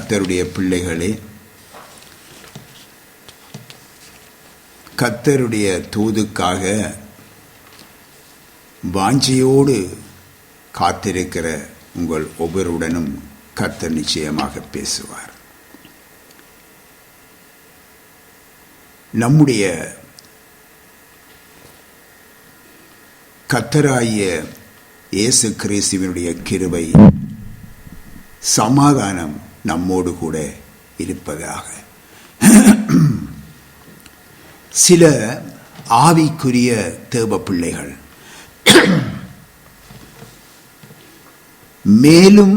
கர்த்தருடைய பிள்ளைகளே, கர்த்தருடைய தூதுக்காக வாஞ்சையோடு காத்திருக்கிற உங்கள் ஒவ்வொருடனும் கர்த்தர் நிச்சயமாக பேசுவார். நம்முடைய கர்த்தராகிய இயேசு கிறிஸ்துவினுடைய கிருபை சமாதானம் நம்மோடு கூட இருப்பதாக. சில ஆவிக்குரிய தேவ பிள்ளைகள் மேலும்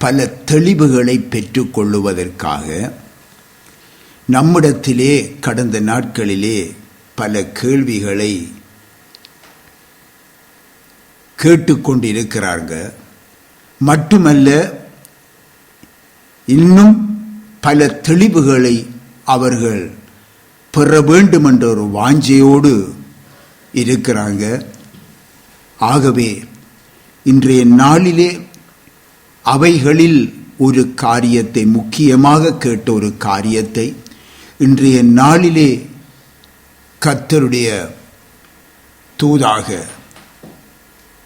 பல தெளிவுகளை பெற்றுக்கொள்ளுவதற்காக நம்மிடத்திலே கடந்த நாட்களிலே பல கேள்விகளை கேட்டுக்கொண்டிருக்கிறார்கள். மட்டுமல்ல, இன்னும் பல தெளிவுகளை அவர்கள் பெற வேண்டும் என்ற ஒரு வாஞ்சையோடு இருக்கிறாங்க. ஆகவே இன்றைய நாளிலே அவைகளில் ஒரு காரியத்தை, முக்கியமாக கேட்ட ஒரு காரியத்தை இன்றைய நாளிலே கர்த்தருடைய தூதாக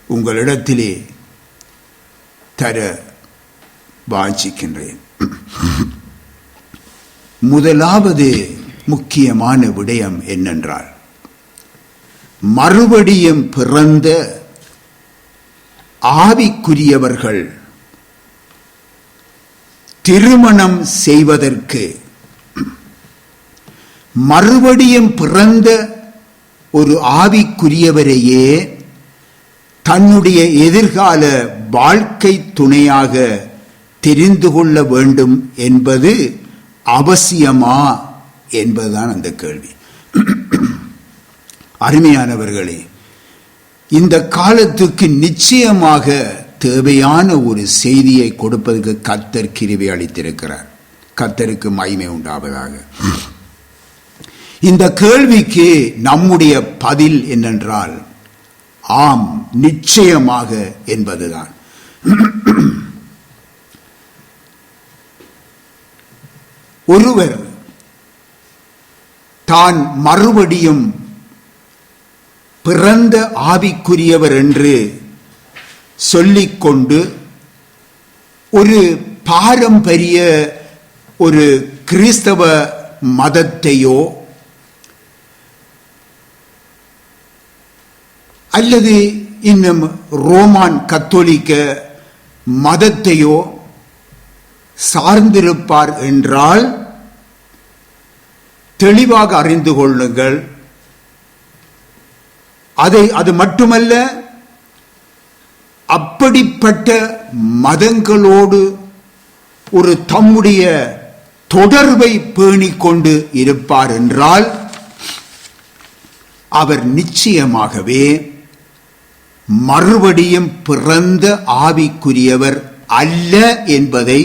உங்களிடத்திலே தர வாஞ்சிக்கின்றேன். முதலாவது முக்கியமான விடயம் என்னென்றால், மறுபடியும் பிறந்த ஆவிக்குரியவர்கள் திருமணம் செய்வதற்கு, மறுபடியும் பிறந்த ஒரு ஆவிக்குரியவரையே தன்னுடைய எதிர்கால வாழ்க்கை துணையாக தெரிந்து கொள்ள வேண்டும் என்பது அவசியமா என்பதுதான் அந்த கேள்வி. அருமையானவர்களே, இந்த காலத்துக்கு நிச்சயமாக தேவையான ஒரு செய்தியை கொடுப்பதற்கு கர்த்தர் கிருபை அளித்திருக்கிறார். கர்த்தருக்கு மகிமை உண்டாவதாக. இந்த கேள்விக்கு நம்முடைய பதில் என்னென்றால், ஆம், நிச்சயமாக என்பதுதான். ஒருவர் தான் மறுபடியும் பிறந்த ஆவிக்குரியவர் என்று சொல்லிக்கொண்டு ஒரு பாரம்பரிய ஒரு கிறிஸ்தவ மதத்தையோ அல்லது இன்னும் ரோமான் கத்தோலிக்க மதத்தையோ சார்ந்திருப்பார் என்றால் தெளிவாக அறிந்து கொள்ளுங்கள். அது மட்டுமல்ல, அப்படிப்பட்ட மதங்களோடு ஒரு தம்முடைய தொடர்பை பேணிக்கொண்டு இருப்பார் என்றால் அவர் நிச்சயமாகவே மறுபடியும் பிறந்த ஆவிக்குரியவர் அல்ல என்பதை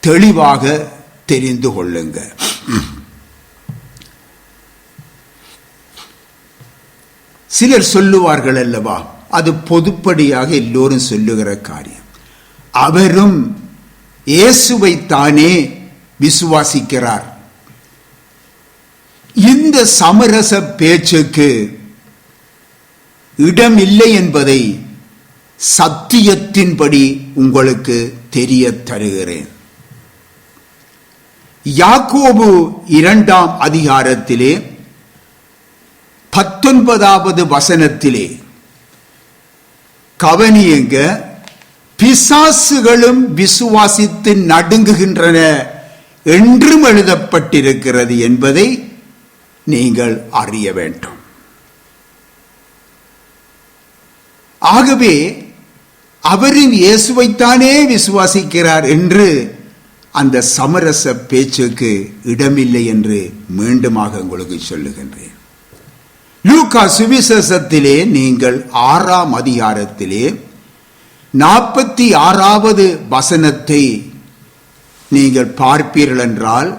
தெளிவாக தெரிந்து கொள்ளுங்க. சிலர் சொல்லுவார்கள் அல்லவா, அது பொதுப்படியாக எல்லோரும் சொல்லுகிற காரியம், அவரும் இயேசுவைத்தானே விசுவாசிக்கிறார். இந்த சமரச பேச்சுக்கு இடம் இல்லை என்பதை சத்தியத்தின்படி உங்களுக்கு தெரிய தருகிறேன். யாக்கோபு 2ஆம் அதிகாரத்திலே 19வது வசனத்திலே கவனியுங்க, பிசாசுகளும் விசுவாசித்து நடுங்குகின்றன என்றும் எழுதப்பட்டிருக்கிறது என்பதை நீங்கள் அறிய வேண்டும். ஆகவே அவரும் இயேசுவைத்தானே விசுவாசிக்கிறார் என்று அந்த சமரச பேச்சுக்கு இடமில்லை என்று மீண்டுமாக உங்களுக்கு சொல்லுகின்றேன். லூக்கா சுவிசேஷத்திலே நீங்கள் 6ஆம் அதிகாரத்திலே 46வது வசனத்தை நீங்கள் பார்ப்பீர்கள் என்றால்,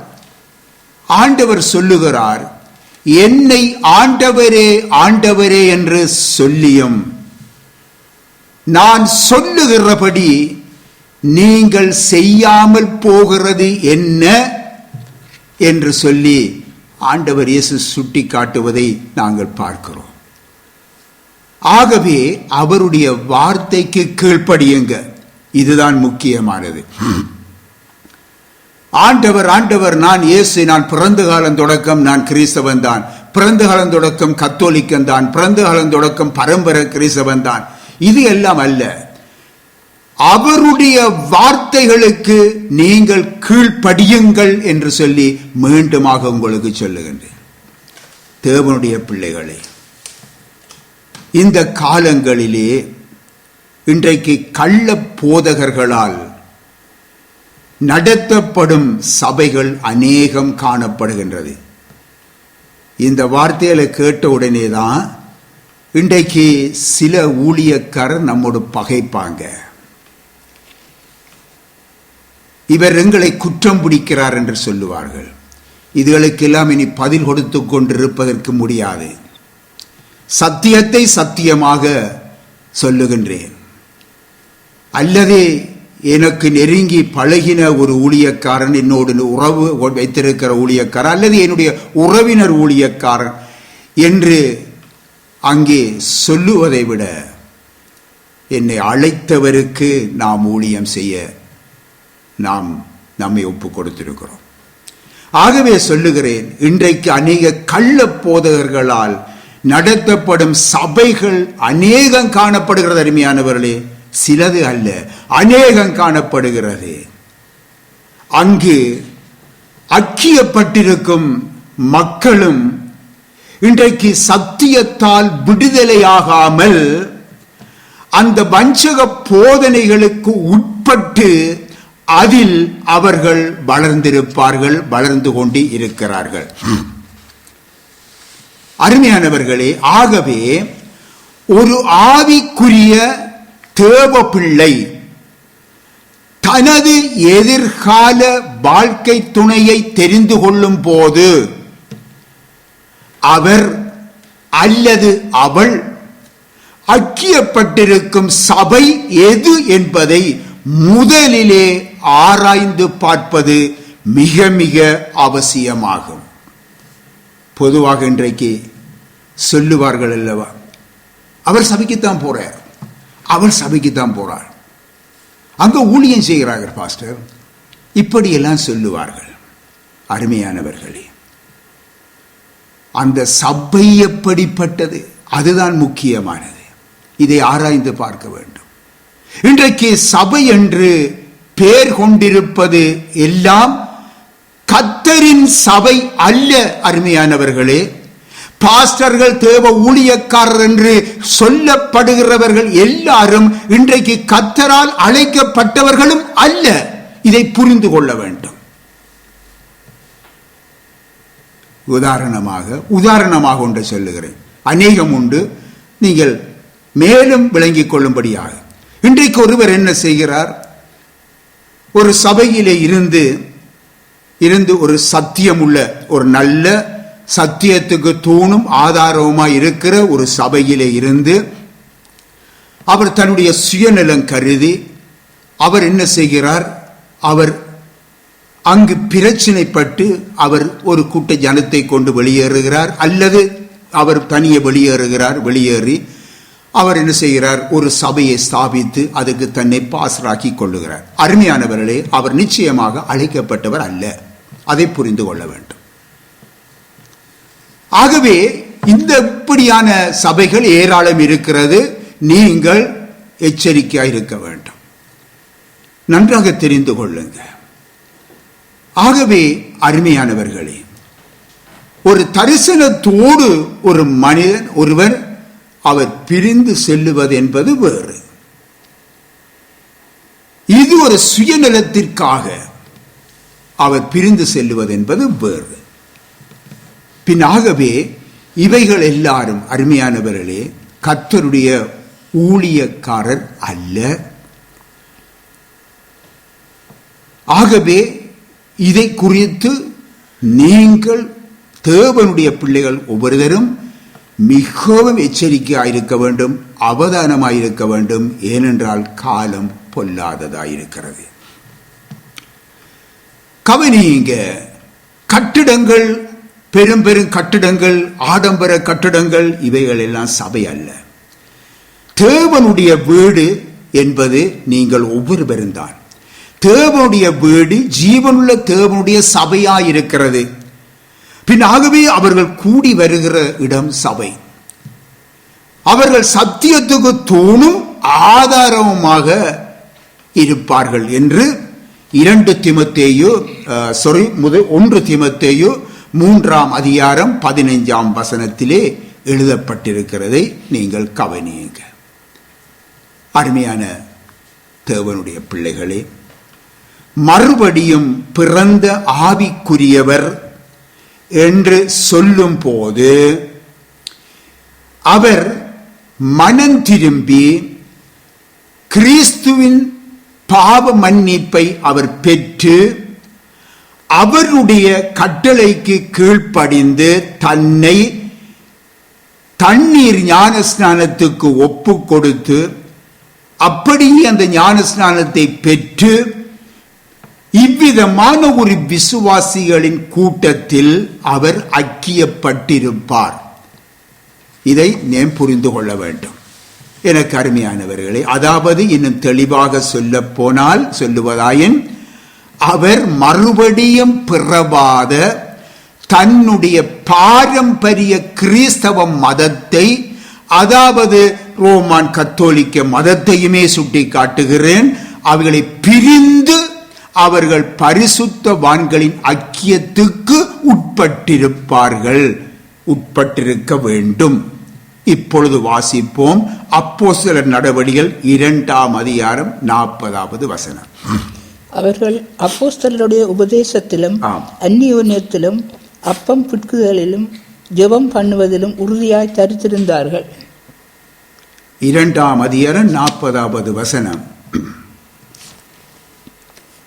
ஆண்டவர் சொல்லுகிறார், என்னை ஆண்டவரே ஆண்டவரே என்று சொல்லியும் நான் சொல்லுகிறபடி நீங்கள் செய்யாமல் போகிறது என்ன என்று சொல்லி ஆண்டவர் இயேசு சுட்டி காட்டுவதை நாங்கள் பார்க்கிறோம். ஆகவே அவருடைய வார்த்தைக்கு கீழ்ப்படியுங்க, இதுதான் முக்கியமானது. ஆண்டவர் ஆண்டவர் நான் இயேசு, நான் பிறந்த காலம் தொடக்கம் நான் கிறிஸ்தவன் தான், பிறந்த காலம் தொடக்கம் கத்தோலிக்கன் தான், பிறந்த காலம் தொடக்கம் பரம்பரை கிறிஸ்தவன் தான், இது எல்லாம் அல்ல. அவருடைய வார்த்தைகளுக்கு நீங்கள் கீழ்ப்படியுங்கள் என்று சொல்லி மீண்டுமாக உங்களுக்கு சொல்லுகின்றேன். தேவனுடைய பிள்ளைகளே, இந்த காலங்களிலே இன்றைக்கு கள்ள போதகர்களால் நடத்தப்படும் சபைகள் அநேகம் காணப்படுகின்றது. இந்த வார்த்தைகளை கேட்ட உடனே தான் இன்றைக்கு சில ஊழியக்காரர் நம்மோடு பகைப்பாங்க. இவர் எங்களை குற்றம் பிடிக்கிறார் என்று சொல்லுவார்கள். இதுகளுக்கெல்லாம் இனி பதில் கொடுத்து கொண்டிருப்பதற்கு முடியாது. சத்தியத்தை சத்தியமாக சொல்லுகின்றேன். அல்லது எனக்கு நெருங்கி பழகின ஒரு ஊழியக்காரன், என்னோடு உறவு வைத்திருக்கிற ஊழியக்காரன், அல்லது என்னுடைய உறவினர் ஊழியக்காரன் என்று அங்கே சொல்லுவதை விட என்னை அழைத்தவருக்கு நாம் ஊழியம் செய்ய நாம் நம்மை ஒப்பு கொடுத்திருக்கிறோம். ஆகவே சொல்லுகிறேன், இன்றைக்கு அநேக கள்ள போதகர்களால் நடத்தப்படும் சபைகள் அநேகம் காணப்படுகிறது. அருமையானவர்களே, சிலது அல்ல, அநேகம் காணப்படுகிறது. அங்கு ஐக்கியப்பட்டிருக்கும் மக்களும் இன்றைக்கு சத்தியத்தால் விடுதலையாகாமல் அந்த வஞ்சக போதனைகளுக்கு உட்பட்டு அதில் அவர்கள் வளர்ந்திருப்பார்கள், வளர்ந்து கொண்டு இருக்கிறார்கள். அருமையானவர்களே, ஆகவே ஒரு ஆவிக்குரிய தேவ பிள்ளை தனது எதிர்கால வாழ்க்கை துணையை தெரிந்து கொள்ளும் போது அவர் அல்லது அவள் ஐக்கியப்பட்டிருக்கும் சபை எது என்பதை முதலிலே ஆராய்ந்து பார்ப்பது மிக மிக அவசியமாகும். பொதுவாக இன்றைக்கு சொல்லுவார்கள் அல்லவா, அவர் சபைக்குத்தான் போறார், அவள் சபைக்குத்தான் போறாள், அங்க ஊழியம் செய்கிறார்கள் பாஸ்டர், இப்படியெல்லாம் சொல்லுவார்கள். அருமையானவர்களே, அந்த சபை எப்படிப்பட்டது அதுதான் முக்கியமானது. இதை ஆராய்ந்து பார்க்க வேண்டும். இன்றைக்கு சபை என்று பெயர் கொண்டிருப்பது எல்லாம் கர்த்தரின் சபை அல்ல. அருமையானவர்களே, பாஸ்டர்கள், தேவ ஊழியக்காரர் என்று சொல்லப்படுகிறவர்கள் எல்லாரும் இன்றைக்கு கர்த்தரால் அழைக்கப்பட்டவர்களும் அல்ல. இதை புரிந்து கொள்ள வேண்டும். உதாரணமாக ஒன்றை சொல்லுகிறேன், அநேகம் உண்டு, நீங்கள் மேலும் விளங்கிக் கொள்ளும்படியாக. இன்றைக்கு ஒருவர் என்ன செய்கிறார், ஒரு சபையிலே இருந்து ஒரு சத்தியம் உள்ள, ஒரு நல்ல சத்தியத்துக்கு தூணும் ஆதாரமாய் இருக்கிற ஒரு சபையிலே இருந்து அவர் தன்னுடைய சுயநலம் கருதி அவர் என்ன செய்கிறார், அவர் அங்கு பிரச்சனைப்பட்டு அவர் ஒரு கூட்ட ஜனத்தை கொண்டு வெளியேறுகிறார், அல்லது அவர் தனியே வெளியேறி அவர் என்ன செய்கிறார், ஒரு சபையை ஸ்தாபித்து அதுக்கு தன்னை பாஸ்டராக்கி கொள்ளுகிறார். அருமையானவர்களே, அவர் நிச்சயமாக அழைக்கப்பட்டவர் அல்ல. அதை புரிந்து கொள்ள வேண்டும். ஆகவே இந்த இப்படியான சபைகள் ஏராளம் இருக்கிறது. நீங்கள் எச்சரிக்கையாக இருக்க வேண்டும், நன்றாக தெரிந்து கொள்ளுங்க. ஆகவே அருமையானவர்களே, ஒரு தரிசனத்தோடு ஒரு மனிதன் ஒருவர் அவர் பிரிந்து செல்லுவது என்பது வேறு. இது ஒரு சுயநலத்திற்காக அவர் பிரிந்து செல்லுவது என்பது வேறு. பின்னாகவே இவைகள் எல்லாரும் அருமையானவர்களே கர்த்தருடைய ஊழியக்காரர் அல்ல. ஆகவே இதை குறித்து நீங்கள் தேவனுடைய பிள்ளைகள் ஒவ்வொருவரும் மிகவும் எச்சரிக்கையாயிருக்க வேண்டும், அவதானமாயிருக்க வேண்டும். ஏனென்றால் காலம் பொல்லாததாயிருக்கிறது. கவனியுங்க, கட்டிடங்கள், பெரும் பெரும் கட்டிடங்கள், ஆடம்பர கட்டிடங்கள், இவைகள் எல்லாம் சபை அல்ல. தேவனுடைய வீடு என்பது நீங்கள் ஒவ்வொருவரும் தான். தேவனுடைய வீடு ஜீவனுள்ள தேவனுடைய சபையாயிருக்கிறது. பின்னாகவே அவர்கள் கூடி வருகிற இடம் சபை. அவர்கள் சத்தியத்துக்கு தூணும் ஆதாரமாக இருப்பார்கள் என்று 1 தீமோத்தேயு 3 அதிகாரம் 15 எழுதப்பட்டிருக்கிறதை நீங்கள் கவனியுங்க. அருமையான தேவனுடைய பிள்ளைகளே, மறுபடியும் பிறந்த ஆவிக்குரியவர் என்று சொல்லும் போது அவர் மனம் திரும்பி கிறிஸ்துவின் பாவ மன்னிப்பை அவர் பெற்று அவருடைய கட்டளைக்கு கீழ்ப்படிந்து தன்னை தண்ணீர் ஞானஸ்நானத்துக்கு ஒப்பு கொடுத்து அப்படியே அந்த ஞானஸ்நானத்தை பெற்று இவ்விதமான ஒரு விசுவாசிகளின் கூட்டத்தில் அவர் ஐக்கியப்பட்டிருப்பார். இதை நாம் புரிந்து கொள்ள வேண்டும். எனக்கு அருமையானவர்களே, அதாவது இன்னும் தெளிவாக சொல்லுவதாயின் அவர் மறுபடியும் பிறவாத தன்னுடைய பாரம்பரிய கிறிஸ்தவ மதத்தை, அதாவது ரோமான் கத்தோலிக்க மதத்தையுமே சுட்டி காட்டுகிறேன், அவைகளை பிரிந்து அவர்கள் பரிசுத்தவான்களின் ஐக்கியத்துக்கு உட்பட்டிருக்க வேண்டும். இப்பொழுது வாசிப்போம். அப்போஸ்தலர் நடவடிக்கைகள் 2 அதிகாரம் 40 அவர்கள் அப்போஸ்தலருடைய உபதேசத்திலும் அந்நியோன்யத்திலும் அப்பம் பிட்குதலிலும் ஜெபம் பண்ணுவதிலும் உறுதியாய் தரித்திருந்தார்கள். 2 அதிகாரம் 40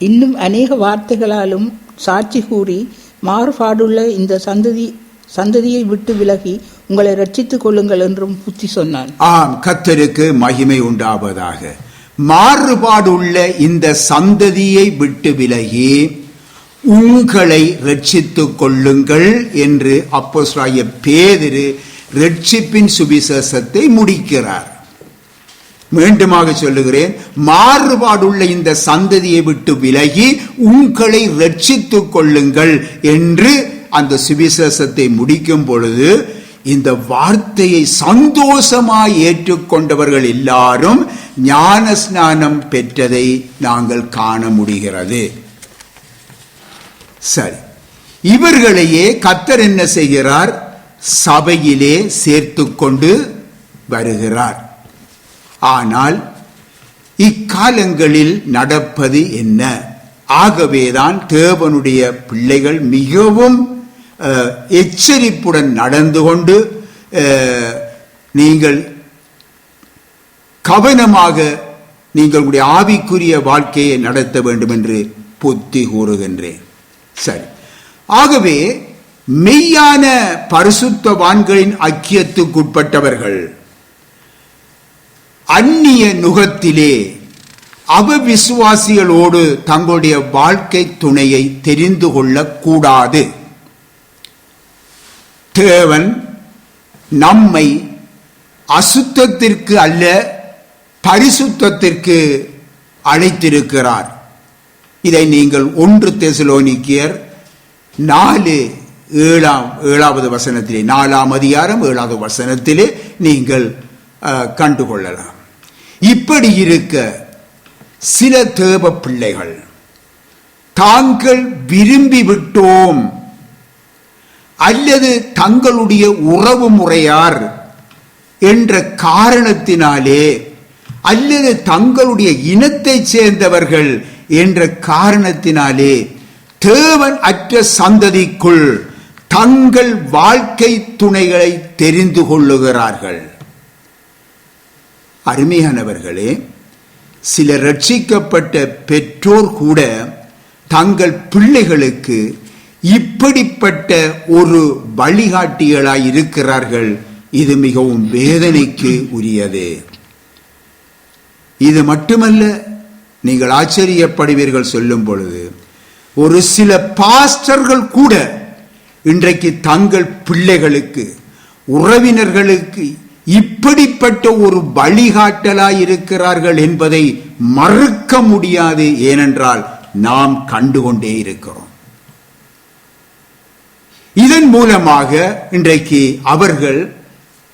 இன்னும் அநேக வார்த்தைகளாலும் சாட்சி கூறி மாறுபாடுள்ள இந்த சந்ததியை விட்டு விலகி உங்களை ரட்சித்துக் கொள்ளுங்கள் என்றும் புத்தி சொன்னான். கர்த்தருக்கு மகிமை உண்டாவதாக. மாறுபாடுள்ள இந்த சந்ததியை விட்டு விலகி உங்களை ரட்சித்துக் கொள்ளுங்கள் என்று அப்போஸ்தலனாகிய பேதுரு ரட்சிப்பின் சுவிசேஷத்தை முடிக்கிறார். மீண்டுமாக சொல்லுகிறேன், மாறுபாடுள்ள இந்த சந்ததியை விட்டு விலகி உங்களை ரட்சித்துக் கொள்ளுங்கள் என்று அந்த சுவிசேஷத்தை முடிக்கும் பொழுது இந்த வார்த்தையை சந்தோஷமாய் ஏற்றுக்கொண்டவர்கள் எல்லாரும் ஞான ஸ்நானம் பெற்றதை நாங்கள் காண முடிகிறது. சரி, இவர்களையே கர்த்தர் என்ன செய்கிறார்? சபையிலே சேர்த்து கொண்டு வருகிறார். ஆனால் இக்காலங்களில் நடப்பது என்ன? ஆகவேதான் தேவனுடைய பிள்ளைகள் மிகவும் எச்சரிப்புடன் நடந்து கொண்டு நீங்கள் கவனமாக நீங்களுடைய ஆவிக்குரிய வாழ்க்கையை நடத்த வேண்டும் என்று புத்தி கூறுகின்றேன். சரி, ஆகவே மெய்யான பரிசுத்தவான்களின் ஐக்கியத்துக்குட்பட்டவர்கள் அந்நிய நுகத்திலே அவவிசுவாசிகளோடு தங்களுடைய வாழ்க்கை துணையை தெரிந்து கொள்ளக்கூடாது. தேவன் நம்மை அசுத்தத்திற்கு அல்ல பரிசுத்தத்திற்கு அழைத்திருக்கிறார். இதை நீங்கள் 1 தெசலோனிக்கேயர் 4:7 4 அதிகாரம் 7 நீங்கள் கண்டுகொள்ளலாம். இப்படி இருக்க சில தேவ பிள்ளைகள் தாங்கள் விரும்பிவிட்டோம் அல்லது தங்களுடைய உறவு முறையார் என்ற காரணத்தினாலே அல்லது தங்களுடைய இனத்தை சேர்ந்தவர்கள் என்ற காரணத்தினாலே தேவன் அற்ற சந்ததிக்குள் தங்கள் வாழ்க்கை துணைகளை தெரிந்து கொள்ளுகிறார்கள். அருமையானவர்களே, சில ரட்சிக்கப்பட்ட பெற்றோர் கூட தங்கள் பிள்ளைகளுக்கு இப்படிப்பட்ட ஒரு வழிகாட்டிகளாய் இருக்கிறார்கள். இது மிகவும் வேதனைக்கு உரியது. இது மட்டுமல்ல, நீங்கள் ஆச்சரியப்படுவீர்கள் சொல்லும் பொழுது, ஒரு சில பாஸ்டர்கள் கூட இன்றைக்கு தங்கள் பிள்ளைகளுக்கு, உறவினர்களுக்கு இப்படிப்பட்ட ஒரு வழிகாட்டலாய் இருக்கிறார்கள் என்பதை மறுக்க முடியாது. ஏனென்றால் நாம் கண்டுகொண்டே இருக்கிறோம். இதன் மூலமாக இன்றைக்கு அவர்கள்,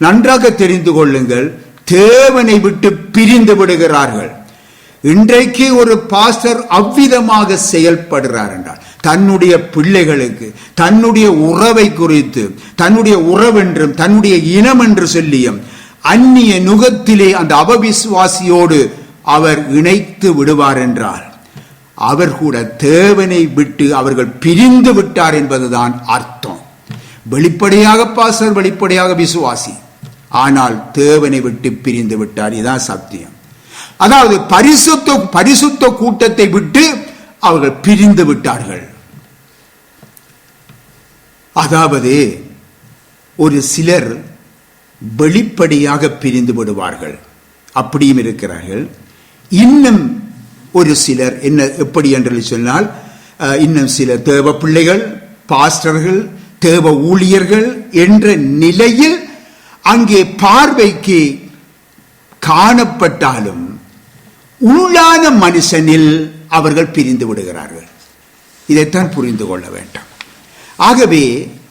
நன்றாக தெரிந்து கொள்ளுங்கள், தேவனை விட்டு பிரிந்து விடுகிறார்கள். இன்றைக்கு ஒரு பாஸ்டர் அவ்விதமாக செயல்படுகிறார் என்றால், தன்னுடைய பிள்ளைகளுக்கு தன்னுடைய உறவை குறித்து, தன்னுடைய உறவென்றும் தன்னுடைய இனம் என்று சொல்லியும் அந்நிய நுகத்திலே அந்த அபவிசுவாசியோடு அவர் இணைத்து விடுவார் என்றால், அவர் கூட தேவனை விட்டு அவர்கள் பிரிந்து விட்டார் என்பதுதான் அர்த்தம். வெளிப்படையாக பாஸ்டர், வெளிப்படையாக விசுவாசி, ஆனால் தேவனை விட்டு பிரிந்து விட்டார். இதுதான் சத்தியம். அதாவது பரிசுத்த கூட்டத்தை விட்டு அவர்கள் பிரிந்து விட்டார்கள். அதாவது ஒரு சிலர் வெளிப்படையாக பிரிந்து விடுவார்கள், அப்படியும் இருக்கிறார்கள். இன்னும் ஒரு சிலர் எப்படி என்று சொன்னால், இன்னும் சில தேவ பிள்ளைகள், பாஸ்டர்கள், தேவ ஊழியர்கள் என்ற நிலையில் அங்கே பார்வைக்கு காணப்பட்டாலும் உள்ளான மனுஷனில் அவர்கள் பிரிந்து விடுகிறார்கள். இதைத்தான் புரிந்து கொள்ள வேண்டும். ஆகவே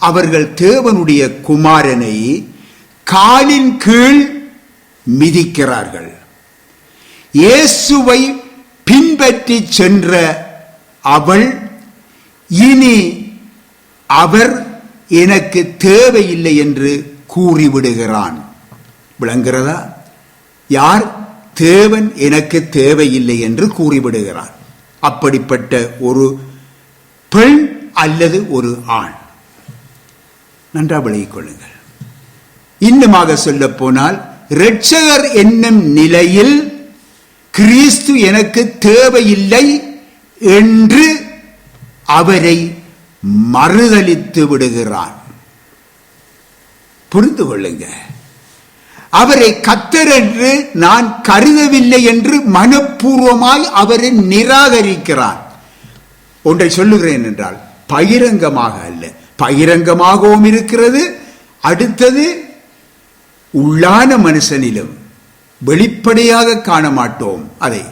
அவர்கள் தேவனுடைய குமாரனை காலின் கீழ் மிதிக்கிறார்கள். இயேசுவை பின்பற்றி சென்ற அவள் இனி அவர் எனக்கு தேவையில்லை என்று கூறிவிடுகிறான். விளங்குகிறதா? யார்? தேவன் எனக்கு தேவையில்லை என்று கூறிவிடுகிறான். அப்படிப்பட்ட ஒரு பெண் அல்லது ஒரு ஆண். நன்றாக விளங்கிக் கொள்ளுங்கள். இன்னுமாக சொல்ல போனால், இரட்சகர் என்னும் நிலையில் கிறிஸ்து எனக்கு தேவையில்லை என்று அவரை மறுதலித்து விடுகிறான். புரிந்து கொள்ளுங்க. அவரை கர்த்தர் என்று நான் கருதவில்லை என்று மனப்பூர்வமாய் அவரை நிராகரிக்கிறான். ஒன்றை சொல்லுகிறேன் என்றால், பகிரங்கமாக அல்ல, பகிரங்கமாகவும் இருக்கிறது. அடுத்தது, உள்ளான மனுஷனிலும் வெளிப்படையாக காண மாட்டோம் அதை,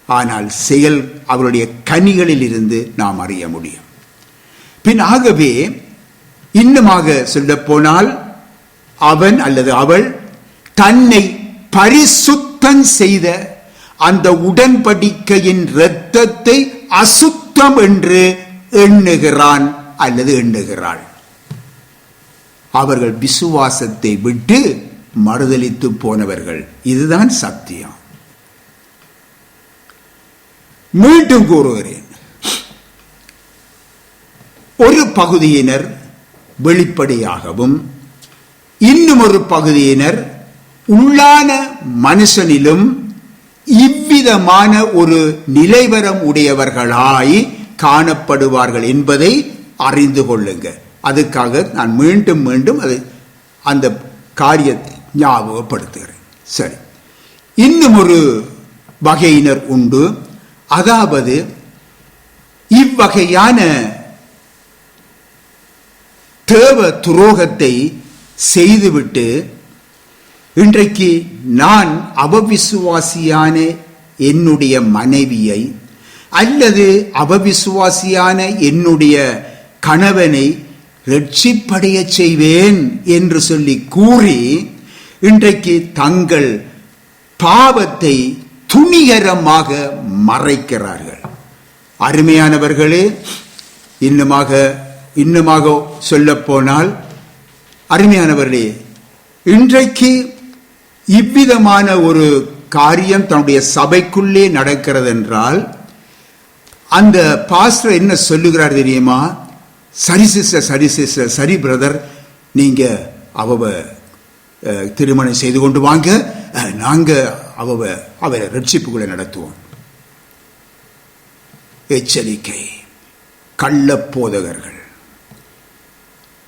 ஆனால் செயல் அவருடைய கனிகளில் இருந்து நாம் அறிய முடியும். பின் ஆகவே இன்னுமாக சொல்ல போனால், அவன் அல்லது அவள் தன்னை பரிசுத்தம் செய்த அந்த உடன்படிக்கையின் இரத்தத்தை அசுத்தம் என்று எண்ணுகிறான் அல்லது எண்ணுகிறாள். அவர்கள் விசுவாசத்தை விட்டு மறுதலித்து போனவர்கள். இதுதான் சத்தியம். மீண்டும் கூறுகிறேன், ஒரு பகுதியினர் வெளிப்படையாகவும் இன்னும் ஒரு பகுதியினர் உள்ளான மனுஷனிலும் இவ்விதமான ஒரு நிலைவரம் உடையவர்களாய் காணப்படுவார்கள் என்பதை அறிந்து கொள்ளுங்க. அதுக்காக நான் மீண்டும் மீண்டும் அந்த காரியத்தை ஞாபகப்படுத்துகிறேன். சரி, இன்னும் ஒரு வகையினர் உண்டு. அதாவது இவ்வகையான தேவ துரோகத்தை செய்துவிட்டு, இன்றைக்கு நான் அபவிசுவாசியான என்னுடைய மனைவியை அல்லது அபவிசுவாசியான என்னுடைய கணவனை ரட்சிப்படைய செய்வேன் என்று சொல்லி கூறி இன்றைக்கு தங்கள் பாவத்தை துணிகரமாக மறைக்கிறார்கள். அருமையானவர்களே, இன்னுமாக சொல்ல போனால், அருமையானவர்களே, இன்றைக்கு இவ்விதமான ஒரு காரியம் தன்னுடைய சபைக்குள்ளே நடக்கிறது என்றால், அந்த பாஸ்டர் என்ன சொல்லுகிறார் தெரியுமா? சரி சிஸ்டர், சரி சிஸ்டர், சரி பிரதர், நீங்க அவ திருமணம் செய்து கொண்டு வாங்க, நாங்க அவரை ரட்சிப்புகளை நடத்துவோம். எச்சரிக்கை, கள்ள போதகர்கள்.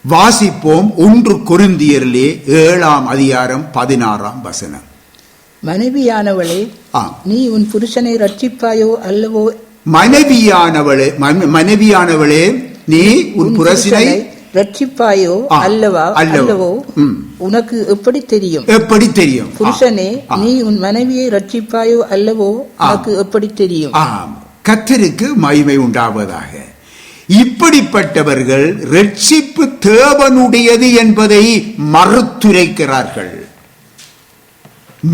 வாசிப்போம் 1 கொரிந்தியரிலே 7 அதிகாரம் 16 வசனம். மனைவியானவளே, நீ உன் புருஷனை ரட்சிப்பாயோ அல்லவோ? மனைவியானவளே, நீ உன் புருஷனை ரட்சிப்பாயோ அல்லவோ உனக்கு எப்படி தெரியும்? எப்படி தெரியும்? புருஷனே, நீ உன் மனைவியை ரட்சிப்பாயோ அல்லவோ உனக்கு எப்படி தெரியும்? கர்த்தருக்கு மகிமை உண்டாவதாக. இப்படிப்பட்டவர்கள் ரட்சிப்பு தேவனுடையது என்பதை மறுத்துரைக்கிறார்கள்.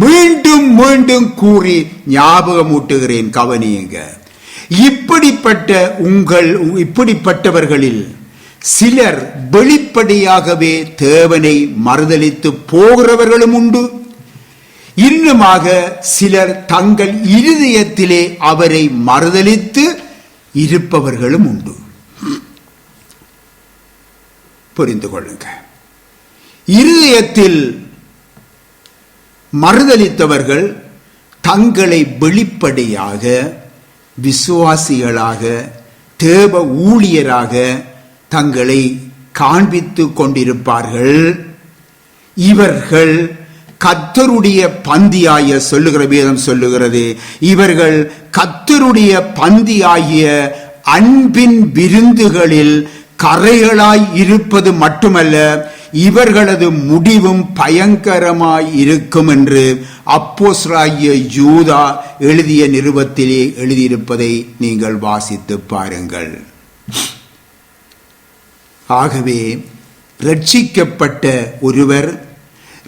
மீண்டும் மீண்டும் கூறி ஞாபகமூட்டுகிறேன், கவனியுங்க. இப்படிப்பட்டவர்களில் சிலர் வெளிப்படையாகவே தேவனை மறுதலித்து போகிறவர்களும் உண்டு. இன்னுமாக சிலர் தங்கள் இருதயத்திலே அவரை மறுதலித்து இருப்பவர்களும் உண்டு. புரிந்து கொள்ளுங்க. இருதயத்தில் மறுதலித்தவர்கள் தங்களை வெளிப்படையாக விசுவாசிகளாக தேவ ஊழியராக தங்களை காண்பித்துக் கொண்டிருப்பார்கள். இவர்கள் கர்த்தருடைய பந்தியாய சொல்லுகிற வேதம் சொல்லுகிறது, இவர்கள் கர்த்தருடைய பந்தியாகிய அன்பின் விருந்துகளில் கரைகளாய் இருப்பது மட்டுமல்ல, இவர்களது முடிவும் பயங்கரமாய் இருக்கும் என்று அப்போஸ்தலனாகிய யூதா எழுதிய நிருபத்திலே எழுதியிருப்பதை நீங்கள் வாசித்து பாருங்கள். ஆகவே ரட்சிக்கப்பட்ட ஒருவர்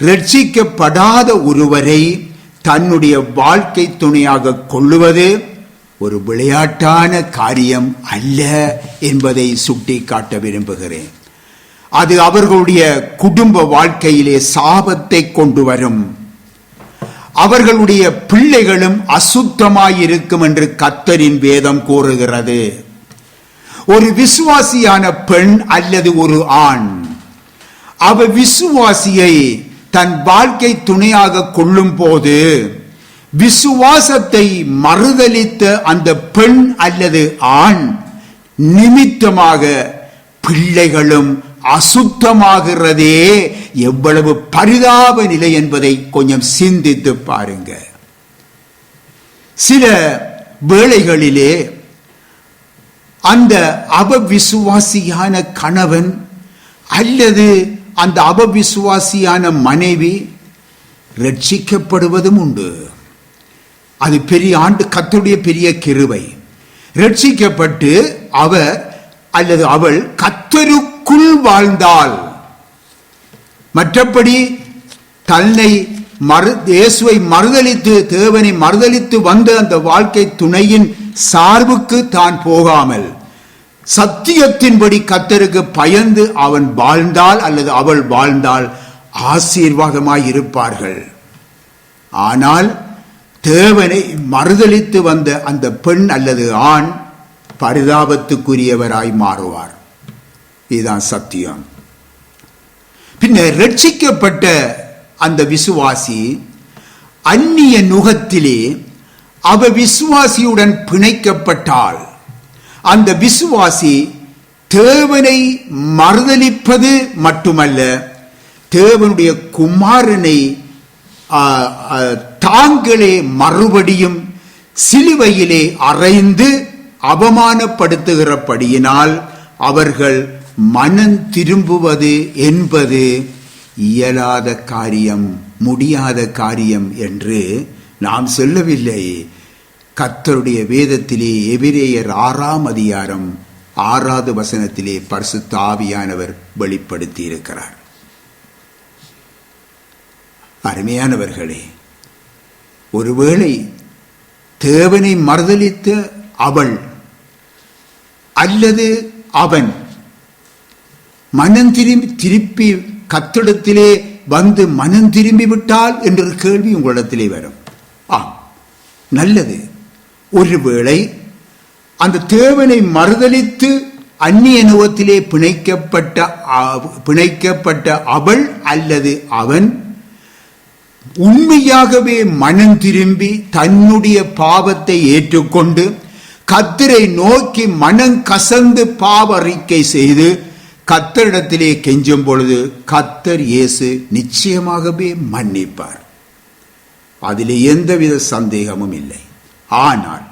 ரட்சிக்கப்படாத ஒருவரை தன்னுடைய வாழ்க்கை துணையாக கொள்ளுவது ஒரு விளையாட்டான காரியம் அல்ல என்பதை சுட்டிக்காட்ட விரும்புகிறேன். அது அவர்களுடைய குடும்ப வாழ்க்கையிலே சாபத்தை கொண்டு வரும். அவர்களுடைய பிள்ளைகளும் அசுத்தமாயிருக்கும் என்று கர்த்தரின் வேதம் கூறுகிறது. ஒரு விசுவாசியான பெண் அல்லது ஒரு ஆண் அவர் விசுவாசியை தன் வாழ்க்கை துணையாக கொள்ளும் போது விசுவாசத்தை மறுதலித்த அந்த பெண் அல்லது ஆண் நிமித்தமாக பிள்ளைகளும் அசுத்தமாகிறதே எவ்வளவு பரிதாப நிலை என்பதை கொஞ்சம் சிந்தித்து பாருங்க. சில வேளைகளிலே அந்த அபவிசுவாசியான கணவன் அல்லது அந்த அபவிசுவாசியான மனைவி ரட்சிக்கப்படுவதும் உண்டு. அது பெரிய கர்த்தருடைய பெரிய கிருபை. ரட்சிக்கப்பட்டு அவர் அல்லது அவள் கர்த்தருக்குள் வாழ்ந்தால், மற்றபடி தன்னை இயேசுவை மறுதலித்து தேவனை மறுதலித்து வந்த அந்த வாழ்க்கை துணையின் சார்புக்கு தான் போகாமல் சத்தியத்தின்படி கர்த்தருக்கு பயந்து அவன் வாழ்ந்தால் அல்லது அவள் வாழ்ந்தால் ஆசீர்வாதமாய் இருப்பார்கள். ஆனால் தேவனை மறுதலித்து வந்த அந்த பெண் அல்லது ஆண் பரிதாபத்துக்குரியவராய் மாறுவார். இதுதான் சத்தியம். பின்னர் ரட்சிக்கப்பட்ட அந்த விசுவாசி அந்நிய நுகத்திலே அவ விசுவாசியுடன் பிணைக்கப்பட்டால் அந்த விசுவாசி தேவனை மறுதலிப்பது மட்டுமல்ல, தேவனுடைய குமாரனை தாங்களே மறுபடியும் சிலுவையிலே அறைந்து அவமானப்படுத்துகிறபடியினால் அவர்கள் மனம் திரும்புவது என்பது இயலாத காரியம், முடியாத காரியம் என்று நாம் சொல்லவில்லை. கர்த்தருடைய வேதத்திலே எபிரேயர் 6ஆம் அதிகாரம் 6வது வசனத்திலே பரிசுத்த ஆவியானவர் வெளிப்படுத்தி இருக்கிறார். அருமையானவர்களே, ஒருவேளை தேவனை மறுதலித்த அவள் அல்லது அவன் மனம் திருப்பி கர்த்தரிடத்திலே வந்து மனம் திரும்பி விட்டால் என்ற கேள்வி உங்களிடத்திலே வரும். நல்லது. ஒருவேளை அந்த தேவனை மறுதலித்து அந்நிய நுகத்திலே பிணைக்கப்பட்ட அவள் அல்லது அவன் உண்மையாகவே மனம் திரும்பி தன்னுடைய பாவத்தை ஏற்றுக்கொண்டு கர்த்தரை நோக்கி மனம் கசந்து பாவ அறிக்கை செய்து கர்த்தரிடத்திலே கெஞ்சும் பொழுது கர்த்தர் இயேசு நிச்சயமாகவே மன்னிப்பார். அதிலே எந்தவித சந்தேகமும் இல்லை. ஆனால்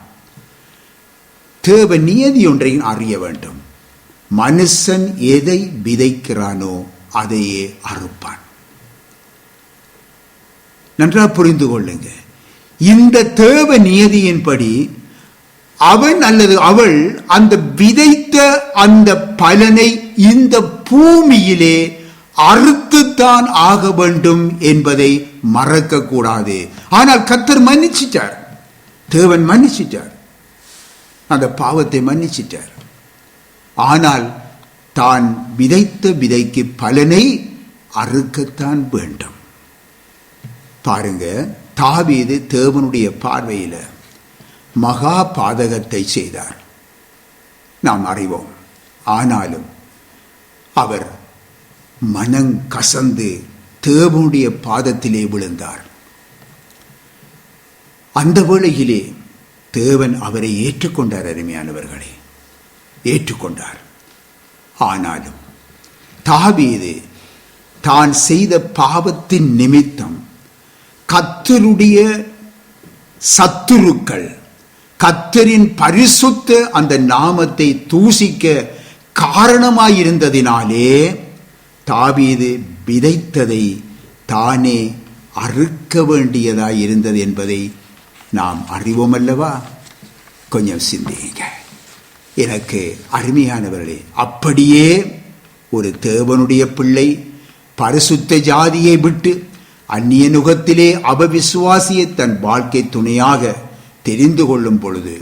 தேவ நியதி ஒன்றையும் அறிய வேண்டும். மனுஷன் எதை விதைக்கிறானோ அதையே அறுப்பான். நன்றாக புரிந்து கொள்ளுங்க. இந்த தேவ நியதியின்படி அவன் அல்லது அவள் அந்த விதைத்த அந்த பலனை இந்த பூமியிலே அறுத்துத்தான் ஆக வேண்டும் என்பதை மறக்க கூடாது. ஆனால் கர்த்தர் மன்னிச்சிட்டார், தேவன் மன்னிச்சிட்டார், அந்த பாவத்தை மன்னிச்சிட்டார். ஆனால் தான் விதைத்த விதைக்கு பலனை அறுக்கத்தான் வேண்டும். பாருங்க, தாவீது தேவனுடைய பார்வையில மகா பாதகத்தை செய்தார், நாம் அறிவோம். ஆனாலும் அவர் மனம் கசந்து தேவனுடைய பாதத்திலே விழுந்தார். அந்த வேளையிலே தேவன் அவரை ஏற்றுக்கொண்டார். அருமையானவர்களே, ஏற்றுக்கொண்டார். ஆனாலும் தாவீது தான் செய்த பாவத்தின் நிமித்தம் கர்த்தருடைய சத்துருக்கள் கர்த்தரின் பரிசுத்த அந்த நாமத்தை தூசிக்க காரணமாயிருந்ததினாலே தாவீது விதைத்ததை தானே அறுக்க வேண்டியதாய் இருந்தது என்பதை நாம் அறிவோம் அல்லவா? கொஞ்சம் சிந்தியுங்க. எனக்கு அருமையானவர்களே, அப்படியே ஒரு தேவனுடைய பிள்ளை பரிசுத்த ஜாதியை விட்டு அந்நிய நுகத்திலே அபவிசுவாசியை தன் வாழ்க்கை துணையாக தெரிந்து கொள்ளும் பொழுது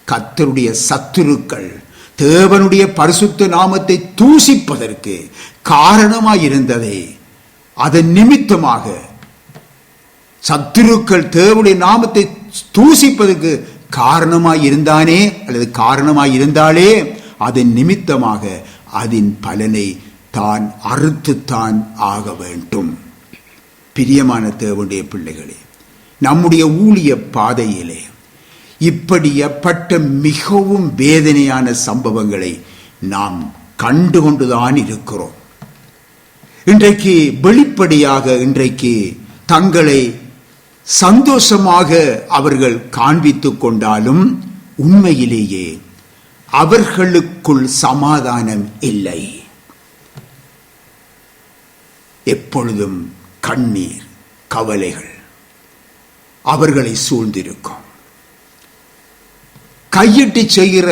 கர்த்தருடைய சத்துருக்கள் தேவனுடைய பரிசுத்த நாமத்தை தூசிப்பதற்கு காரணமாயிருந்ததை, அதன் நிமித்தமாக சத்துருக்கள் தேவனுடைய நாமத்தை தூசிப்பதற்கு காரணமாயிருந்தானே அல்லது காரணமாயிருந்தாலே அதன் நிமித்தமாக அதன் பலனை தான் அறுத்துத்தான் ஆக வேண்டும். பிரியமான தேவனுடைய பிள்ளைகளே, நம்முடைய ஊழிய பாதையிலே இப்படிப்பட்ட மிகவும் வேதனையான சம்பவங்களை நாம் கண்டுகொண்டுதான் இருக்கிறோம். இன்றைக்கு வெளிப்படையாக இன்றைக்கு தங்களை சந்தோஷமாக அவர்கள் காண்பித்துக் கொண்டாலும் உண்மையிலேயே அவர்களுக்குள் சமாதானம் இல்லை. எப்பொழுதும் கண்ணீர், கவலைகள் அவர்களை சூழ்ந்திருக்கும். கையிட்டு செய்கிற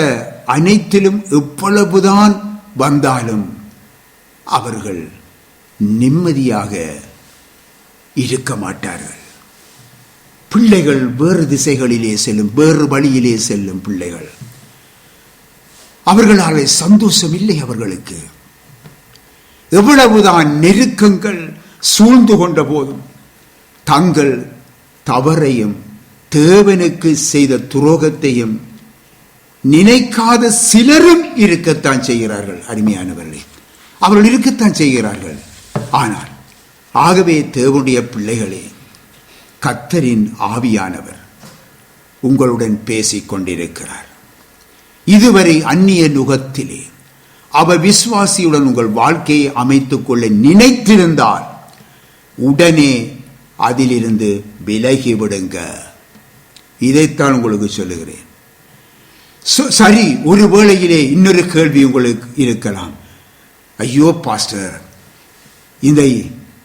அனைத்திலும் எவ்வளவுதான் வந்தாலும் அவர்கள் நிம்மதியாக இருக்க மாட்டார்கள். பிள்ளைகள் வேறு திசைகளிலே செல்லும், வேறு வழியிலே செல்லும் பிள்ளைகள், அவர்களாலே சந்தோஷம் இல்லை. அவர்களுக்கு எவ்வளவுதான் நெருக்கங்கள் சூழ்ந்து கொண்ட போதும் தங்கள் தவறையும் தேவனுக்கு செய்த துரோகத்தையும் நினைக்காத சிலரும் இருக்கத்தான் செய்கிறார்கள். அருமையானவர்களே, அவர்கள் இருக்கத்தான் செய்கிறார்கள். ஆனால் ஆகவே தேவனுடைய பிள்ளைகளே, கர்த்தரின் ஆவியானவர் உங்களுடன் பேசிக் கொண்டிருக்கிறார். இதுவரை அந்நிய நுகத்திலே அவர் விசுவாசியுடன் உங்கள் வாழ்க்கையை அமைத்துக் கொள்ள நினைத்திருந்தால் உடனே அதிலிருந்து விலகிவிடுங்க. இதைத்தான் உங்களுக்கு சொல்லுகிறேன். சரி, ஒரு வேளையிலே இன்னொரு கேள்வி உங்களுக்கு இருக்கலாம். ஐயோ பாஸ்டர்,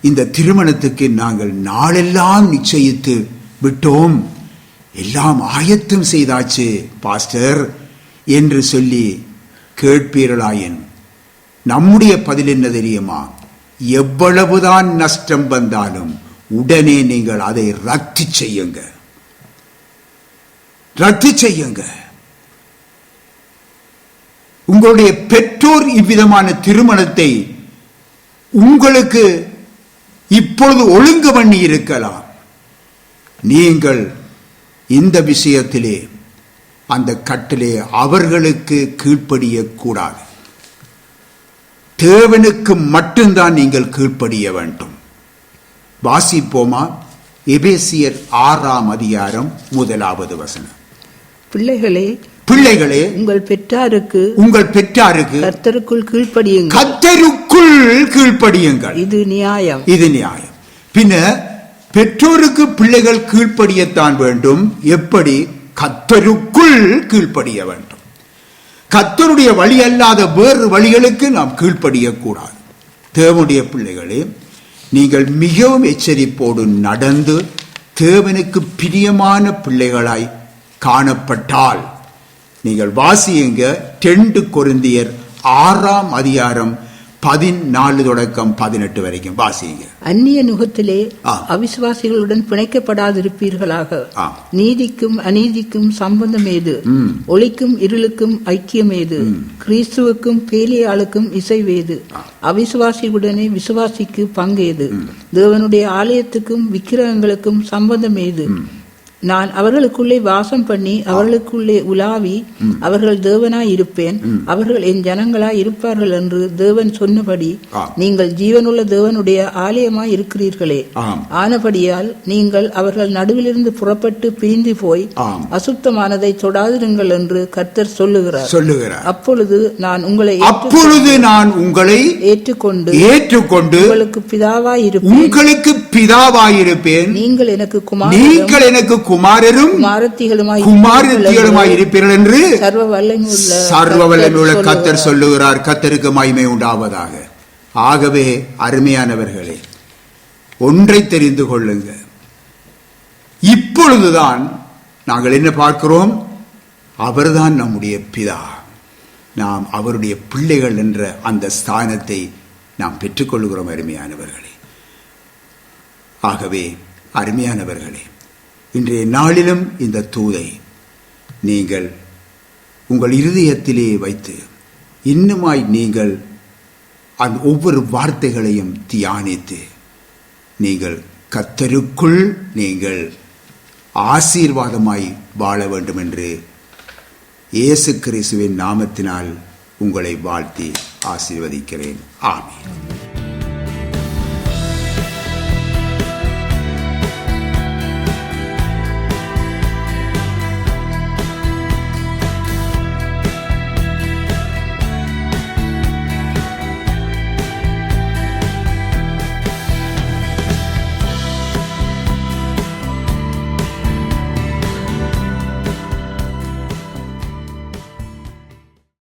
இந்த திருமணத்துக்கு நாங்கள் நாளெல்லாம் நிச்சயித்து விட்டோம், எல்லாம் ஆயத்தம் செய்தாச்சு பாஸ்டர் என்று சொல்லி கேட்பீர்களாயின் நம்முடைய பதில் என்ன தெரியுமா? எவ்வளவுதான் நஷ்டம் வந்தாலும் உடனே நீங்கள் அதை ரத்து செய்யுங்க, ரத்து செய்யுங்க. உங்களுடைய பெற்றோர் இவ்விதமான திருமணத்தை உங்களுக்கு இப்பொழுது ஒழுங்கு பண்ணி இருக்கலாம். நீங்கள் இந்த விஷயத்திலே அந்த கட்டிலே அவர்களுக்கு கீழ்ப்படிய கூடாது. தேவனுக்கு மட்டும்தான் நீங்கள் கீழ்ப்படிய வேண்டும். வாசிப்போமா? எபேசியர் 6ஆம் அதிகாரம் 1வது வசனம். பிள்ளைகளே, உங்கள் பெற்றாருக்கு கர்த்தருக்குள் கீழ்ப்படியுங்கள். கர்த்தருக்குள் கீழ்ப்படியுங்கள். இது நியாயம். இது நியாயம். பின்ன பெற்றோருக்கு பிள்ளைகள் கீழ்ப்படியத்தான் வேண்டும். எப்படி? கர்த்தருக்குள் கீழ்ப்படிய வேண்டும். கர்த்தருடைய வழி அல்லாத வேறு வழிகளுக்கு நாம் கீழ்ப்படியக்கூடாது. தேவனுடைய பிள்ளைகளே, நீங்கள் மிகவும் எச்சரிப்போடு நடந்து தேவனுக்கு பிரியமான பிள்ளைகளாய் காணப்பட்டால், நீங்கள் வாசியுங்க 2 கொரிந்தியர் 6ஆம் அதிகாரம் 14 தொடக்கம் 18 வரைக்கும் வாசியுங்க. அந்நிய நுகத்திலே அவிசுவாசிகளுடன் பிணைக்கப்படாதிருப்பீர்களாக. நீதிக்கும் அநீதிக்கும் சம்பந்தம் ஏது? ஒளிக்கும் இருளுக்கும் ஐக்கியம் ஏது? கிறிஸ்துவுக்கும் பேலியாளுக்கும் இசைவேது? அவிசுவாசிகளுடனே விசுவாசிக்கு பங்கேது? தேவனுடைய ஆலயத்துக்கும் விக்கிரகங்களுக்கும் சம்பந்தம் ஏது? நான் அவர்களுக்குள்ளே வாசம் பண்ணி அவர்களுக்குள்ளே உலாவி அவர்கள் தேவனாய் இருப்பேன், அவர்கள் என் ஜனங்களாய் இருப்பார்கள் என்று தேவன் சொன்னபடி நீங்கள் ஜீவனுள்ள தேவனுடைய ஆலயமாய் இருக்கிறீர்களே. ஆனபடியால் நீங்கள் அவர்கள் நடுவிலிருந்து புறப்பட்டு பிரிந்து போய் அசுத்தமானதை தொடாதிருங்கள் என்று கர்த்தர் சொல்லுகிறார். அப்பொழுது நான் உங்களை ஏற்றுக்கொண்டு உங்களுக்கு பிதாவாயிருப்பேன். நீங்கள் எனக்கு குமாரரும் குமாரத்திகளுமாய் இருப்பீர்கள் என்று சர்வ வல்லமையுள்ள கர்த்தர் சொல்லுகிறார். கர்த்தருக்கு மகிமை உண்டாவதாக. ஆகவே அருமையானவர்களே, ஒன்றை தெரிந்து கொள்ளுங்க. இப்பொழுதுதான் நாங்கள் என்ன பார்க்கிறோம்? அவர்தான் நம்முடைய பிதா. நாம் அவருடைய பிள்ளைகள் என்ற அந்த ஸ்தானத்தை நாம் பெற்றுக்கொள்கிறோம். அருமையானவர்களே, ஆகவே அருமையானவர்களே, இன்றைய நாளிலும் இந்த தூதை நீங்கள் உங்கள் இருதயத்திலே வைத்து இன்னுமாய் நீங்கள் அந்த ஒவ்வொரு வார்த்தைகளையும் தியானித்து நீங்கள் கர்த்தருக்குள் நீங்கள் ஆசீர்வாதமாய் வாழ வேண்டும் என்று இயேசு கிறிஸ்துவின் நாமத்தினால் உங்களை வாழ்த்தி ஆசீர்வதிக்கிறேன். ஆமென்.